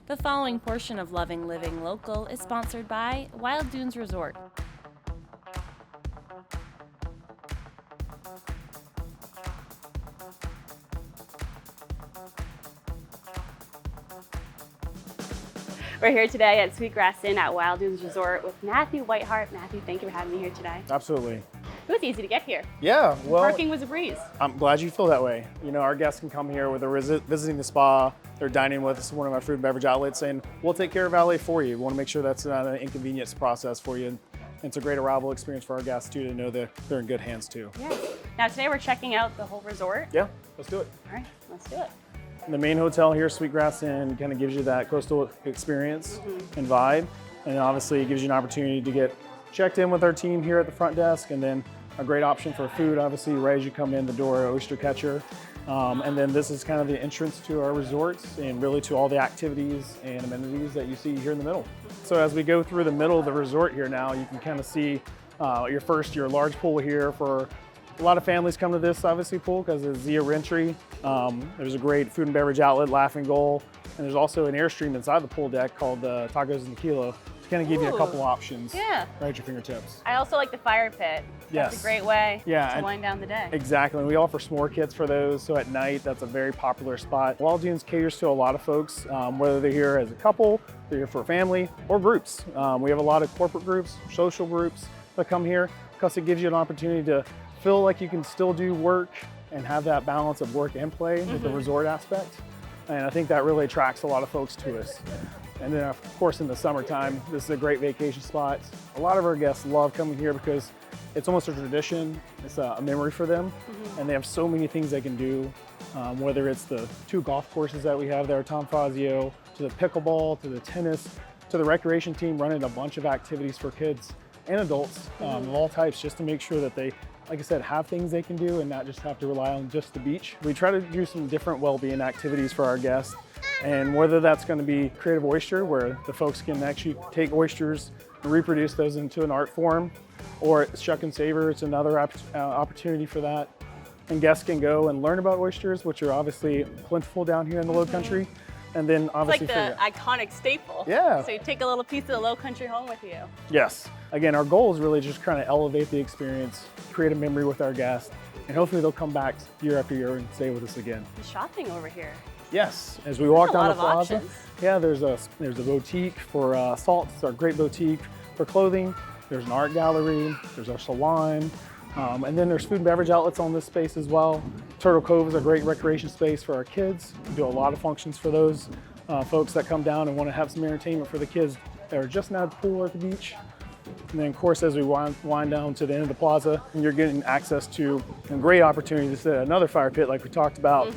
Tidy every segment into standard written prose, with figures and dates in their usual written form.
The following portion of Loving Living Local is sponsored by Wild Dunes Resort. We're here today at Sweetgrass Inn at Wild Dunes Resort with Matthew Whiteheart. Matthew, thank you for having me here today. Absolutely. It was easy to get here. Yeah, well, Parking was a breeze. I'm glad you feel that way. You know, our guests can come here, whether they're visiting the spa, they're dining with us, one of our food and beverage outlets, and we'll take care of valet for you. We want to make sure that's not an inconvenience process for you. And it's a great arrival experience for our guests too, to know that they're in good hands too. Yes. Now today we're checking out the whole resort. Yeah, let's do it. All right, let's do it. The main hotel here, Sweetgrass Inn, kind of gives you that coastal experience and vibe. And obviously it gives you an opportunity to get checked in with our team here at the front desk, and then a great option for food, obviously, right as you come in the door, oyster catcher. And then this is kind of the entrance to our resorts and really to all the activities and amenities that you see here in the middle. So as we go through the middle of the resort here now, you can kind of see your large pool here. For a lot of families come to this, obviously, pool because it's zero entry. There's a great food and beverage outlet, Laughing Goal, and there's also an Airstream inside the pool deck called Tacos and Tequila to kind of give you a couple options right at your fingertips. I also like the fire pit. Yes. That's a great way to wind down the day. Exactly, and we offer s'more kits for those, so at night that's a very popular spot. Wild Dunes caters to a lot of folks, whether they're here as a couple, they're here for a family, or groups. We have a lot of corporate groups, social groups that come here because it gives you an opportunity to feel like you can still do work and have that balance of work and play with the resort aspect. And I think that really attracts a lot of folks to us. And then of course in the summertime, this is a great vacation spot. A lot of our guests love coming here because it's almost a tradition. It's a memory for them. And they have so many things they can do, whether it's the 2 golf courses that we have there, Tom Fazio, to the pickleball, to the tennis, to the recreation team running a bunch of activities for kids and adults of all types, just to make sure that they, like I said, have things they can do and not just have to rely on just the beach. We try to do some different well-being activities for our guests, and whether that's going to be Creative Oyster, where the folks can actually take oysters and reproduce those into an art form, or it's Shuck and Savor, it's another opportunity for that. And guests can go and learn about oysters, which are obviously plentiful down here in the Low Country. And then obviously it's like the iconic staple. Yeah. So you take a little piece of the Low Country home with you. Yes. Again, our goal is really just trying to elevate the experience, create a memory with our guests, and hopefully they'll come back year after year and stay with us again. The shopping over here. Yes. As we walk down the plaza, options. Yeah, there's a boutique for salt. It's our great boutique for clothing. There's an art gallery. There's our salon. And then there's food and beverage outlets on this space as well. Turtle Cove is a great recreation space for our kids. We do a lot of functions for those folks that come down and want to have some entertainment for the kids that are just not at the pool or at the beach. And then of course, as we wind down to the end of the plaza, you're getting access to a great opportunity to sit at another fire pit like we talked about,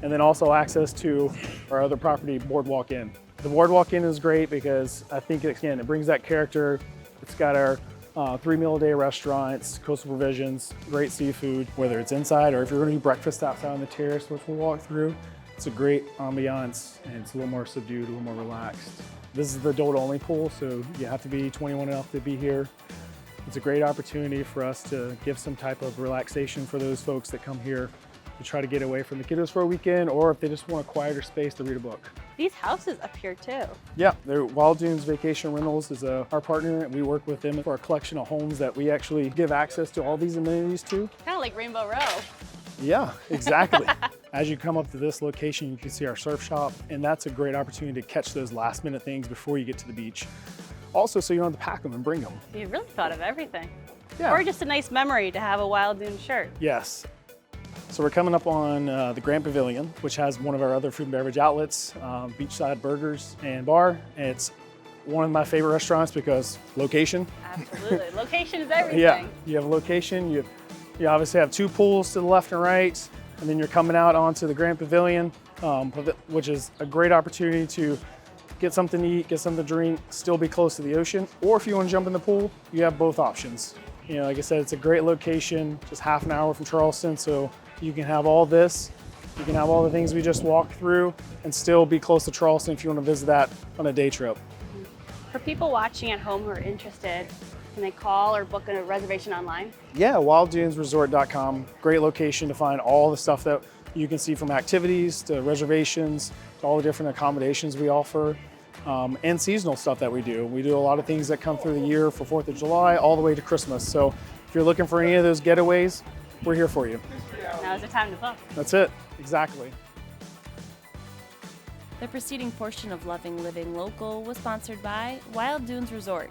and then also access to our other property, Boardwalk Inn. The Boardwalk Inn is great because I think, again, it brings that character. It's got our 3-meal-a-day restaurants, coastal provisions, great seafood, whether it's inside or if you're going to do breakfast outside on the terrace, which we'll walk through. It's a great ambiance and it's a little more subdued, a little more relaxed. This is the adult-only pool, so you have to be 21 enough to be here. It's a great opportunity for us to give some type of relaxation for those folks that come here to try to get away from the kiddos for a weekend, or if they just want a quieter space to read a book. These houses up here too. Yeah, Wild Dunes Vacation Rentals is our partner, and we work with them for a collection of homes that we actually give access to all these amenities to. Kind of like Rainbow Row. Yeah, exactly. As you come up to this location, you can see our surf shop, and that's a great opportunity to catch those last minute things before you get to the beach. Also, so you don't have to pack them and bring them. You really thought of everything. Yeah. Or just a nice memory to have a Wild Dunes shirt. Yes. So we're coming up on the Grand Pavilion, which has one of our other food and beverage outlets, Beachside Burgers and Bar. And it's one of my favorite restaurants because location. Absolutely, location is everything. Yeah, you have a location, you obviously have 2 pools to the left and right, and then you're coming out onto the Grand Pavilion, which is a great opportunity to get something to eat, get something to drink, still be close to the ocean. Or if you want to jump in the pool, you have both options. You know, like I said, it's a great location, just half an hour from Charleston, so you can have all this, you can have all the things we just walked through, and still be close to Charleston if you want to visit that on a day trip. For people watching at home who are interested, can they call or book a reservation online? Yeah, wilddunesresort.com. Great location to find all the stuff that you can see, from activities to reservations to all the different accommodations we offer. and seasonal stuff that we do. We do a lot of things that come through the year for 4th of July all the way to Christmas. So if you're looking for any of those getaways, we're here for you. Now's the time to book. That's it, exactly. The preceding portion of Loving Living Local was sponsored by Wild Dunes Resort.